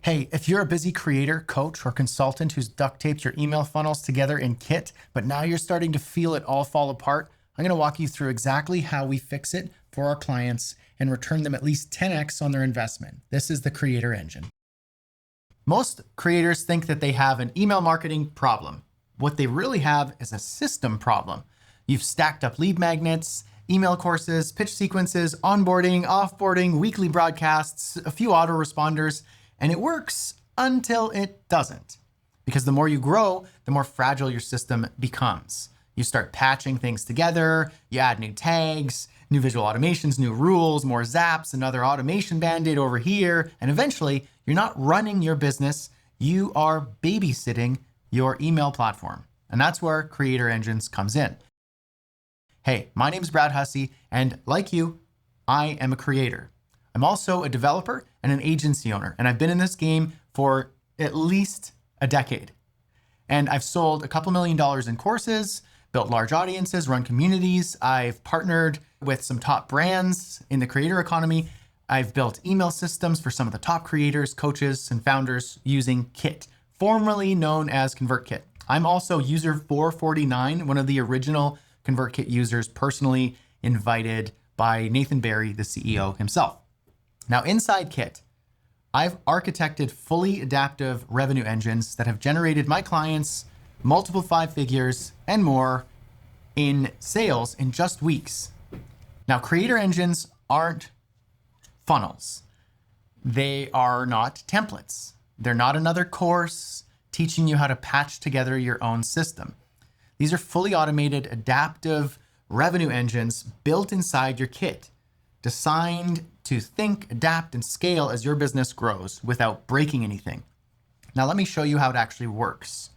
Hey, if you're a busy creator, coach, or consultant who's duct taped your email funnels together in Kit, but now you're starting to feel it all fall apart, I'm going to walk you through exactly how we fix it for our clients and return them at least 10x on their investment. This is the Creator Engine. Most creators think that they have an email marketing problem. What they really have is a system problem. You've stacked up lead magnets, email courses, pitch sequences, onboarding, offboarding, weekly broadcasts, a few autoresponders, and it works until it doesn't. Because the more you grow, the more fragile your system becomes. You start patching things together, you add new tags, new visual automations, new rules, more zaps, another automation band-aid over here, and eventually you're not running your business, you are babysitting your email platform. And that's where Creator Engines comes in. Hey, my name is Brad Hussey, and like you, I am a creator. I'm also a developer and an agency owner, and I've been in this game for at least a decade. And I've sold a couple $1 million in courses, built large audiences, run communities. I've partnered with some top brands in the creator economy. I've built email systems for some of the top creators, coaches, and founders using Kit, formerly known as ConvertKit. I'm also user 449, one of the original ConvertKit users, personally invited by Nathan Barry, the CEO himself. Now inside Kit, I've architected fully adaptive revenue engines that have generated my clients multiple 5 figures and more in sales in just weeks. Now, creator engines aren't funnels. They are not templates. They're not another course teaching you how to patch together your own system. These are fully automated, adaptive revenue engines built inside your Kit, designed to think, adapt, and scale as your business grows without breaking anything. Now, let me show you how it actually works.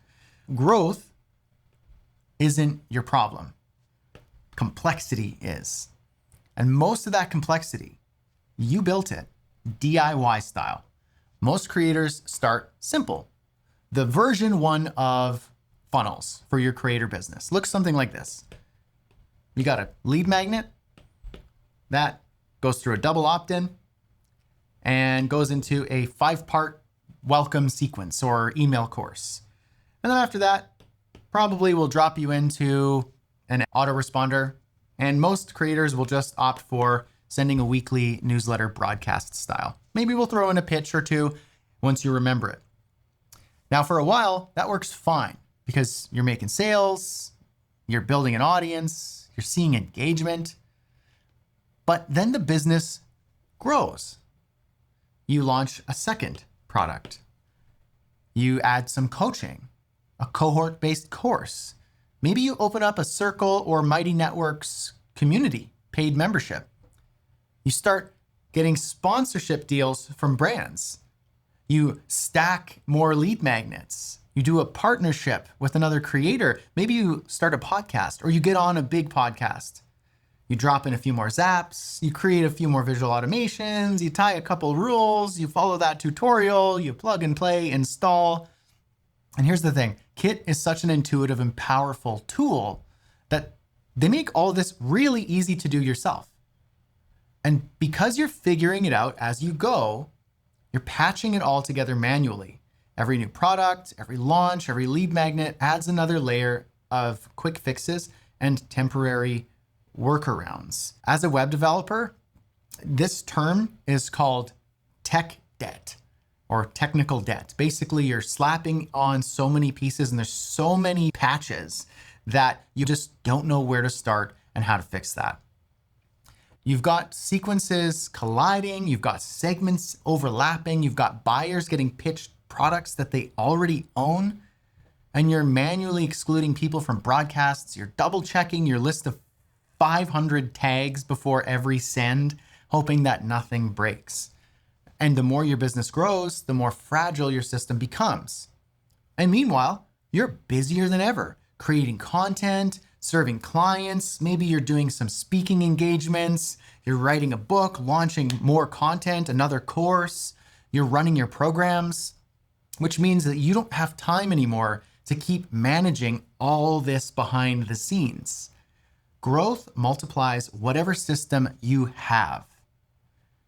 Growth isn't your problem. Complexity is. And most of that complexity, you built it DIY style. Most creators start simple. The version 1 of funnels for your creator business looks something like this. You got a lead magnet that goes through a double opt-in and goes into a 5-part welcome sequence or email course. And then after that, probably will drop you into an autoresponder. And most creators will just opt for sending a weekly newsletter broadcast style. Maybe we'll throw in a pitch or two once you remember it. Now for a while, that works fine because you're making sales, you're building an audience, you're seeing engagement. But then the business grows. You launch a second product. You add some coaching, a cohort-based course. Maybe you open up a Circle or Mighty Networks community paid membership. You start getting sponsorship deals from brands. You stack more lead magnets. You do a partnership with another creator. Maybe you start a podcast or you get on a big podcast. You drop in a few more zaps, you create a few more visual automations, you tie a couple rules, you follow that tutorial, you plug and play, install. And here's the thing, Kit is such an intuitive and powerful tool that they make all this really easy to do yourself. And because you're figuring it out as you go, you're patching it all together manually. Every new product, every launch, every lead magnet adds another layer of quick fixes and temporary workarounds. As a web developer, this term is called tech debt or technical debt. Basically, you're slapping on so many pieces and there's so many patches that you just don't know where to start and how to fix that. You've got sequences colliding, you've got segments overlapping, you've got buyers getting pitched products that they already own, and you're manually excluding people from broadcasts. You're double checking your list of 500 tags before every send, hoping that nothing breaks. And the more your business grows, the more fragile your system becomes. And meanwhile, you're busier than ever, creating content, serving clients. Maybe you're doing some speaking engagements, you're writing a book, launching more content, another course, you're running your programs, which means that you don't have time anymore to keep managing all this behind the scenes. Growth multiplies whatever system you have.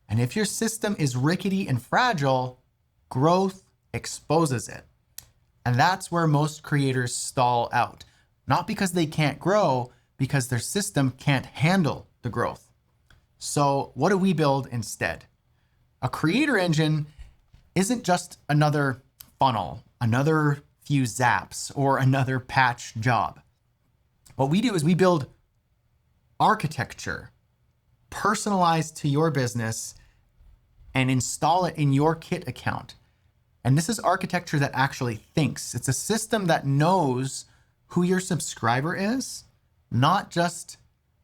And if your system is rickety and fragile, Growth exposes it. And that's where most creators stall out. Not because they can't grow, because their system can't handle the growth. So what do we build instead? A creator engine isn't just another funnel, another few zaps, or another patch job. What we do is we build architecture personalized to your business and install it in your Kit account. And this is architecture that actually thinks. It's a system that knows who your subscriber is, not just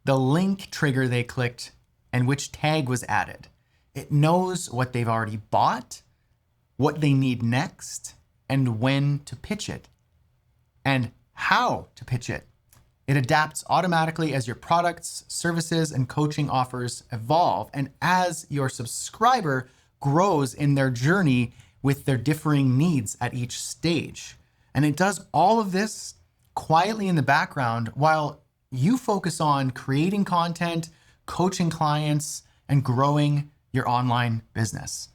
the link trigger they clicked and which tag was added. It knows what they've already bought, what they need next, and when to pitch it, and how to pitch it. It adapts automatically as your products, services, and coaching offers evolve, and as your subscriber grows in their journey with their differing needs at each stage. And it does all of this quietly in the background while you focus on creating content, coaching clients, and growing your online business.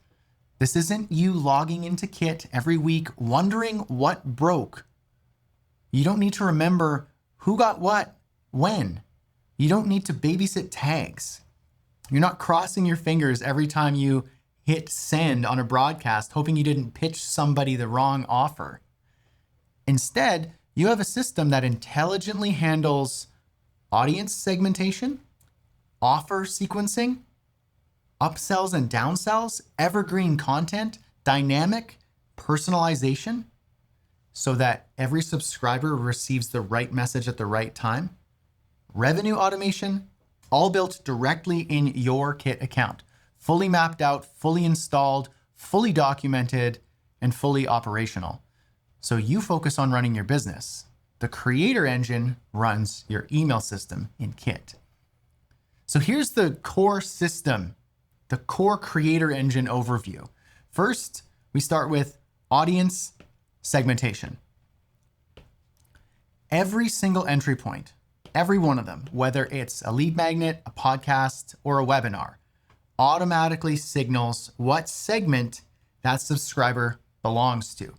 This isn't you logging into Kit every week wondering what broke. You don't need to remember who got what, when. You don't need to babysit tags. You're not crossing your fingers every time you hit send on a broadcast, hoping you didn't pitch somebody the wrong offer. Instead, you have a system that intelligently handles audience segmentation, offer sequencing, upsells and downsells, evergreen content, dynamic personalization, so that every subscriber receives the right message at the right time, revenue automation, all built directly in your Kit account, fully mapped out, fully installed, fully documented, and fully operational. So you focus on running your business. The creator engine runs your email system in Kit. So here's the core system, the core creator engine overview. First, we start with audience segmentation. Every single entry point, every one of them, whether it's a lead magnet, a podcast, or a webinar, automatically signals what segment that subscriber belongs to.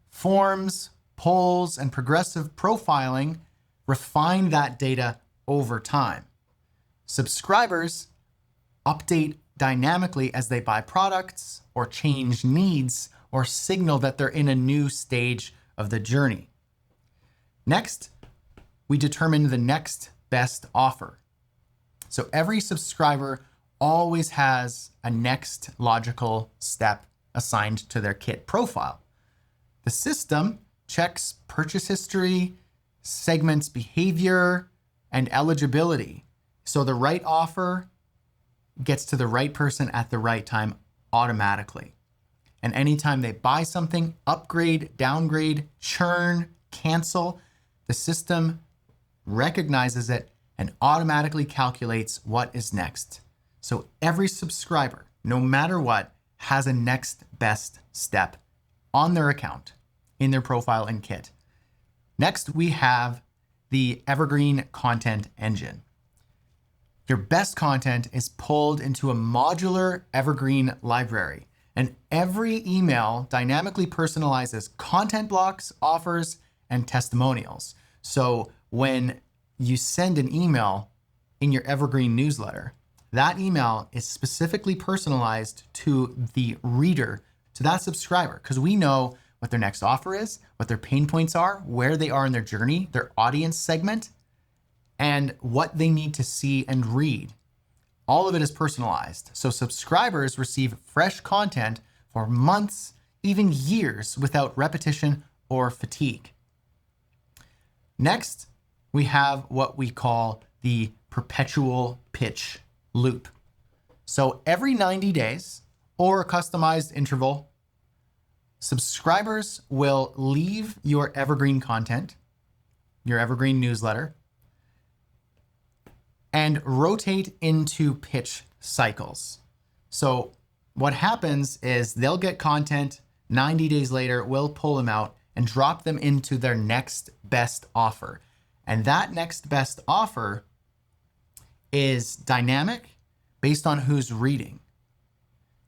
Forms, polls, and progressive profiling refine that data over time. Subscribers update dynamically as they buy products or change needs or signal that they're in a new stage of the journey. Next, we determine the next best offer. So every subscriber always has a next logical step assigned to their Kit profile. The system checks purchase history, segments behavior, and eligibility. So the right offer gets to the right person at the right time automatically. And anytime they buy something, upgrade, downgrade, churn, cancel, the system recognizes it and automatically calculates what is next. So every subscriber, no matter what, has a next best step on their account, in their profile in Kit. Next, we have the Evergreen Content Engine. Your best content is pulled into a modular Evergreen library, and every email dynamically personalizes content blocks, offers, and testimonials. So when you send an email in your Evergreen newsletter, that email is specifically personalized to the reader, to that subscriber, because we know what their next offer is, what their pain points are, where they are in their journey, their audience segment, and what they need to see and read. All of it is personalized. So subscribers receive fresh content for months, even years, without repetition or fatigue. Next, we have what we call the perpetual pitch loop. So every 90 days or a customized interval, subscribers will leave your Evergreen content, your Evergreen newsletter, and rotate into pitch cycles. So what happens is they'll get content 90 days later, we'll pull them out and drop them into their next best offer. And that next best offer is dynamic based on who's reading.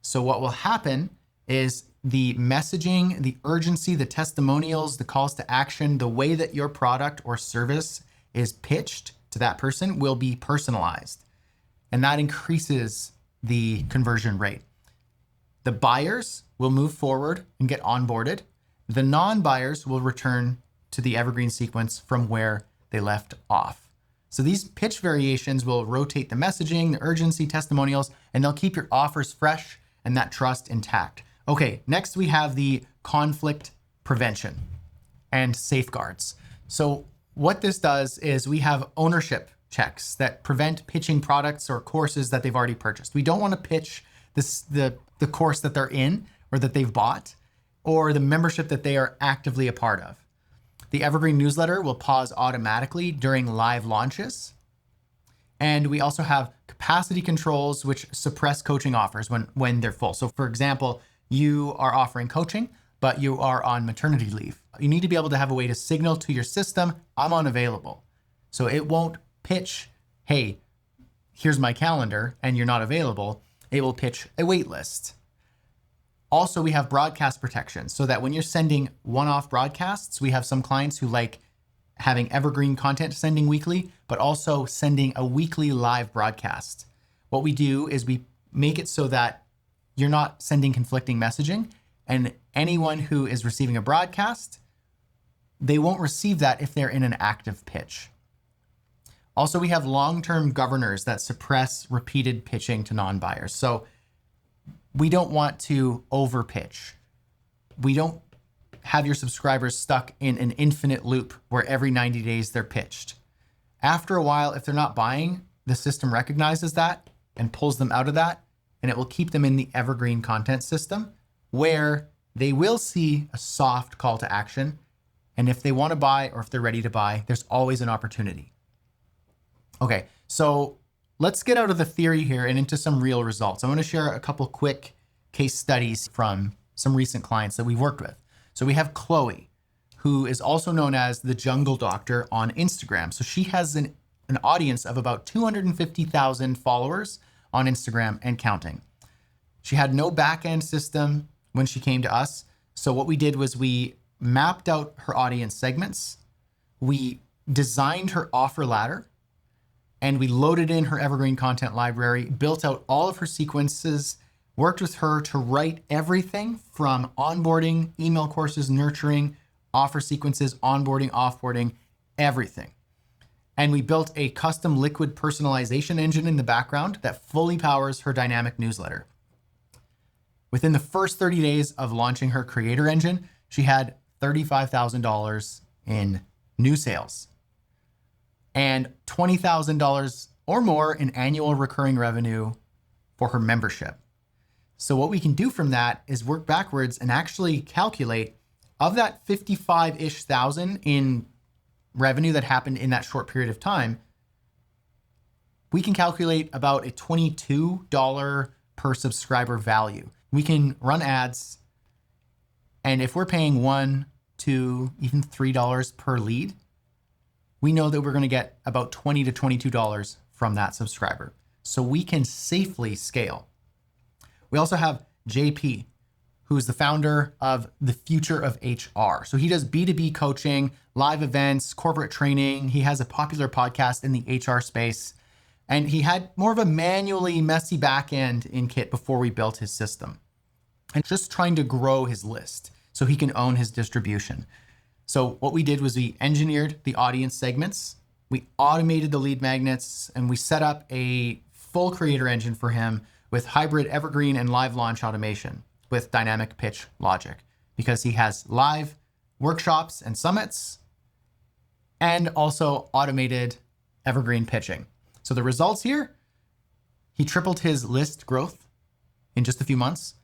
So what will happen is the messaging, the urgency, the testimonials, the calls to action, the way that your product or service is pitched to that person will be personalized. And that increases the conversion rate. The buyers will move forward and get onboarded. The non-buyers will return to the evergreen sequence from where they left off. So these pitch variations will rotate the messaging, the urgency, testimonials, and they'll keep your offers fresh and that trust intact. Okay, next we have the conflict prevention and safeguards. So what this does is we have ownership checks that prevent pitching products or courses that they've already purchased. We don't want to pitch the course that they're in or that they've bought or the membership that they are actively a part of. The Evergreen newsletter will pause automatically during live launches. And we also have capacity controls which suppress coaching offers when they're full. So for example, you are offering coaching, but you are on maternity leave. You need to be able to have a way to signal to your system, I'm unavailable. So it won't pitch, hey, here's my calendar and you're not available. It will pitch a wait list. Also, we have broadcast protection so that when you're sending one-off broadcasts, we have some clients who like having evergreen content sending weekly, but also sending a weekly live broadcast. What we do is we make it so that you're not sending conflicting messaging, and anyone who is receiving a broadcast, they won't receive that if they're in an active pitch. Also, we have long-term governors that suppress repeated pitching to non-buyers. So we don't want to overpitch. We don't have your subscribers stuck in an infinite loop where every 90 days they're pitched. After a while, if they're not buying, the system recognizes that and pulls them out of that, and it will keep them in the evergreen content system where they will see a soft call to action. And if they want to buy or if they're ready to buy, there's always an opportunity. Okay, so let's get out of the theory here and into some real results. I want to share a couple quick case studies from some recent clients that we've worked with. So we have Chloe, who is also known as the Jungle Doctor on Instagram. So she has an audience of about 250,000 followers on Instagram and counting. She had no back-end system when she came to us. So what we did was we mapped out her audience segments. We designed her offer ladder, and we loaded in her evergreen content library, built out all of her sequences, worked with her to write everything from onboarding, email courses, nurturing, offer sequences, onboarding, offboarding, everything. And we built a custom liquid personalization engine in the background that fully powers her dynamic newsletter. Within the first 30 days of launching her creator engine, she had $35,000 in new sales and $20,000 or more in annual recurring revenue for her membership. So what we can do from that is work backwards and actually calculate of that 55-ish thousand in revenue that happened in that short period of time, we can calculate about a $22 per subscriber value. We can run ads, and if we're paying $1, $2, even $3 per lead, we know that we're going to get about $20 to $22 from that subscriber. So we can safely scale. We also have JP, who's the founder of The Future of HR. So he does B2B coaching, live events, corporate training. He has a popular podcast in the HR space. And he had more of a manually messy back end in Kit before we built his system. And just trying to grow his list so he can own his distribution. So what we did was we engineered the audience segments, we automated the lead magnets, and we set up a full creator engine for him with hybrid evergreen and live launch automation with dynamic pitch logic, because he has live workshops and summits and also automated evergreen pitching. So the results here, he tripled his list growth in just a few months,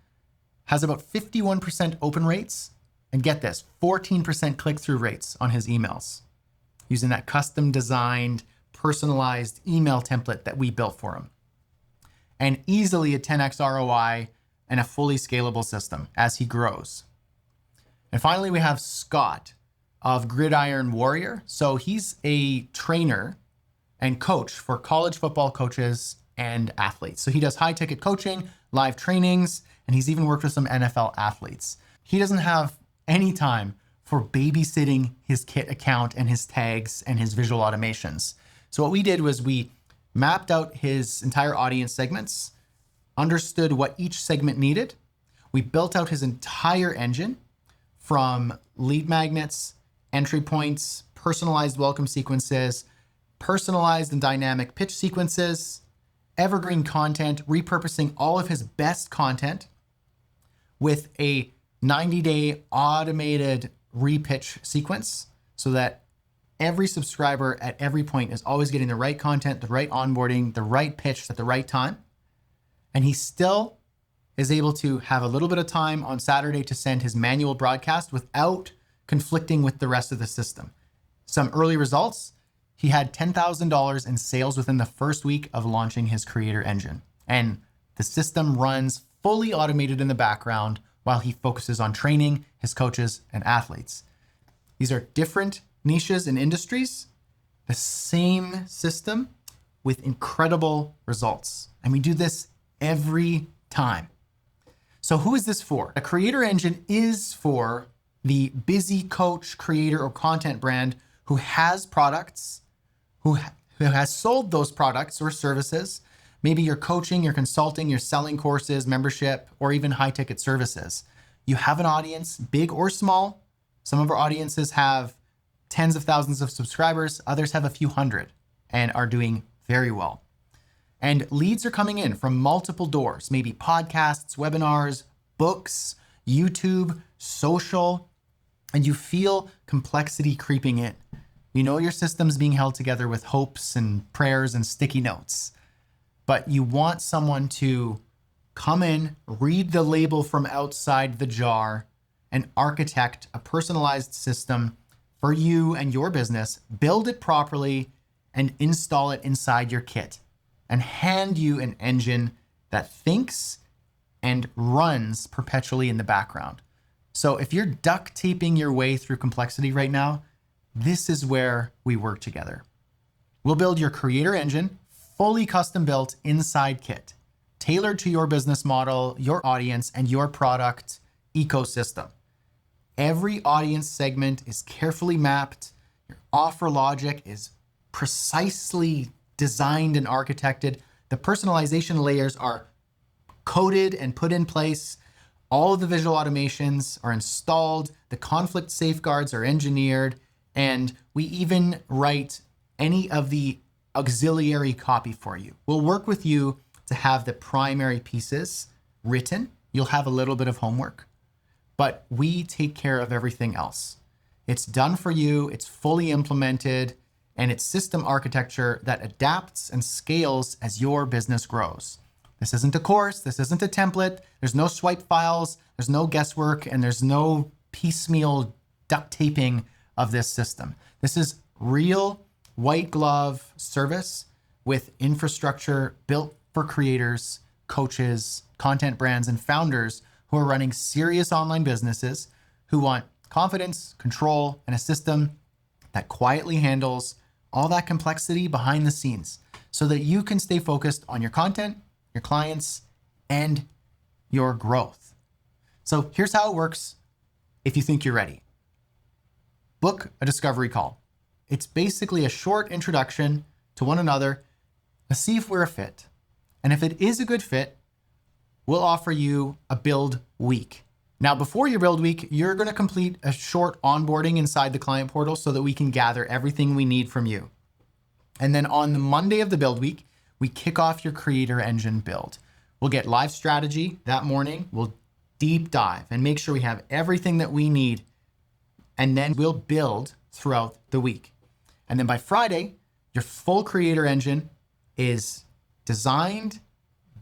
has about 51% open rates, and get this, 14% click-through rates on his emails using that custom designed, personalized email template that we built for him. And easily a 10x ROI and a fully scalable system as he grows. And finally, we have Scott of Gridiron Warrior. So he's a trainer and coach for college football coaches and athletes. So he does high ticket coaching, live trainings, and he's even worked with some NFL athletes. He doesn't have any time for babysitting his Kit account and his tags and his visual automations. So what we did was we mapped out his entire audience segments, understood what each segment needed. We built out his entire engine from lead magnets, entry points, personalized welcome sequences, personalized and dynamic pitch sequences, evergreen content, repurposing all of his best content with a 90-day automated repitch sequence so that every subscriber at every point is always getting the right content, the right onboarding, the right pitch at the right time. And he still is able to have a little bit of time on Saturday to send his manual broadcast without conflicting with the rest of the system. Some early results, he had $10,000 in sales within the first week of launching his creator engine. And the system runs fully automated in the background while he focuses on training his coaches and athletes. These are different niches and industries, the same system with incredible results. And we do this every time. So who is this for? A creator engine is for the busy coach, creator, or content brand who has products, who has sold those products or services. Maybe you're coaching, you're consulting, you're selling courses, membership, or even high ticket services. You have an audience, big or small. Some of our audiences have tens of thousands of subscribers. Others have a few hundred and are doing very well. And leads are coming in from multiple doors, maybe podcasts, webinars, books, YouTube, social, and you feel complexity creeping in. You know your system's being held together with hopes and prayers and sticky notes, but you want someone to come in, read the label from outside the jar, and architect a personalized system for you and your business, build it properly, and install it inside your kit, and hand you an engine that thinks and runs perpetually in the background. So if you're duct taping your way through complexity right now, this is where we work together. We'll build your creator engine, fully custom built inside Kit, tailored to your business model, your audience, and your product ecosystem. Every audience segment is carefully mapped. Your offer logic is precisely designed and architected. The personalization layers are coded and put in place. All of the visual automations are installed. The conflict safeguards are engineered. And we even write any of the auxiliary copy for you. We'll work with you to have the primary pieces written. You'll have a little bit of homework, but we take care of everything else. It's done for you. It's fully implemented, and it's system architecture that adapts and scales as your business grows. This isn't a course. This isn't a template. There's no swipe files. There's no guesswork, and there's no piecemeal duct taping of this system. This is real white glove service with infrastructure built for creators, coaches, content brands, and founders who are running serious online businesses who want confidence, control, and a system that quietly handles all that complexity behind the scenes so that you can stay focused on your content, your clients, and your growth. So here's how it works if you think you're ready. Book a discovery call. It's basically a short introduction to one another to see if we're a fit. And if it is a good fit, we'll offer you a build week. Now, before your build week, you're going to complete a short onboarding inside the client portal so that we can gather everything we need from you. And then on the Monday of the build week, we kick off your creator engine build. We'll get live strategy that morning. We'll deep dive and make sure we have everything that we need. And then we'll build throughout the week. And then by Friday, your full creator engine is designed,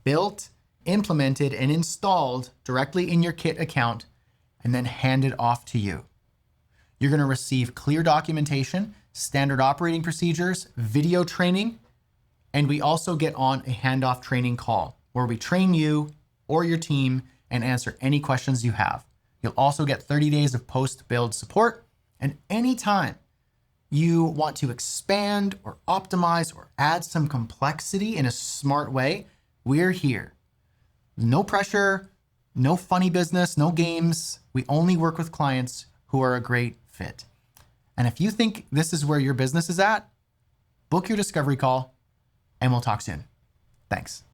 built, implemented, and installed directly in your Kit account, and then handed off to you. You're going to receive clear documentation, standard operating procedures, video training, and we also get on a handoff training call where we train you or your team and answer any questions you have. You'll also get 30 days of post-build support, and anytime you want to expand or optimize or add some complexity in a smart way, we're here. No pressure, No funny business, no games. We only work with clients who are a great fit. And if you think this is where your business is at, book your discovery call and we'll talk soon. Thanks.